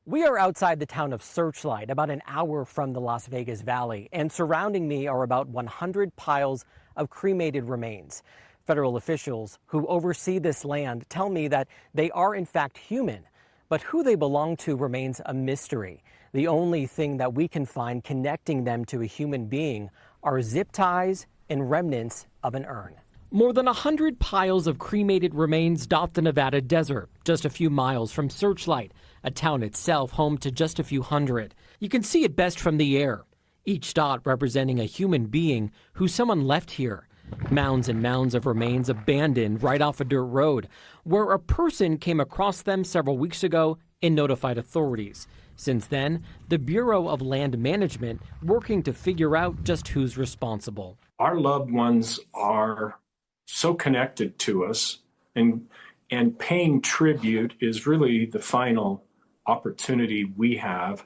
We are outside the town of Searchlight, about an hour from the Las Vegas Valley, and surrounding me are about 100 piles of cremated remains. Federal officials who oversee this land tell me that they are in fact human, but who they belong to remains a mystery. The only thing that we can find connecting them to a human being are zip ties and remnants of an urn. More than 100 piles of cremated remains dot the Nevada desert, just a few miles from Searchlight, a town itself home to just a few hundred. You can see it best from the air, each dot representing a human being who someone left here. Mounds and mounds of remains abandoned right off a dirt road, where a person came across them several weeks ago and notified authorities. Since then, the Bureau of Land Management working to figure out just who's responsible. Our loved ones are so connected to us, and paying tribute is really the final opportunity we have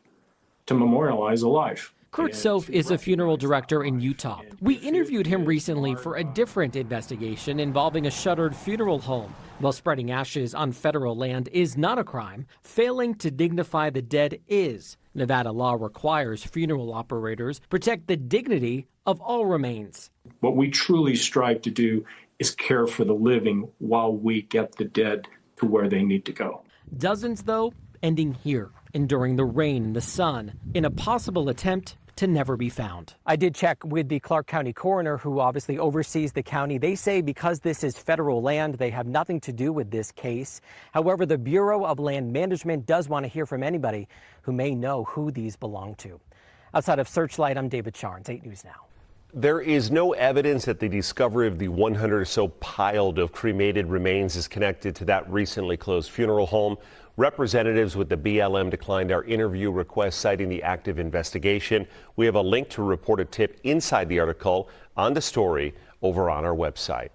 to memorialize a life. Kurt Soph is a funeral director in Utah. We interviewed him recently for a different investigation involving a shuttered funeral home. While spreading ashes on federal land is not a crime, failing to dignify the dead is. Nevada law requires funeral operators protect the dignity of all remains. What we truly strive to do is care for the living while we get the dead to where they need to go. Dozens, though, ending here, enduring the rain and the sun, in a possible attempt to never be found. I did check with the Clark County coroner, who obviously oversees the county. They say because this is federal land, they have nothing to do with this case. However, the Bureau of Land Management does want to hear from anybody who may know who these belong to. Outside of Searchlight, I'm David Charnes, 8 News Now. There is no evidence that the discovery of the 100 or so piled of cremated remains is connected to that recently closed funeral home. Representatives with the BLM declined our interview request, citing the active investigation. We have a link to report a tip inside the article on the story over on our website.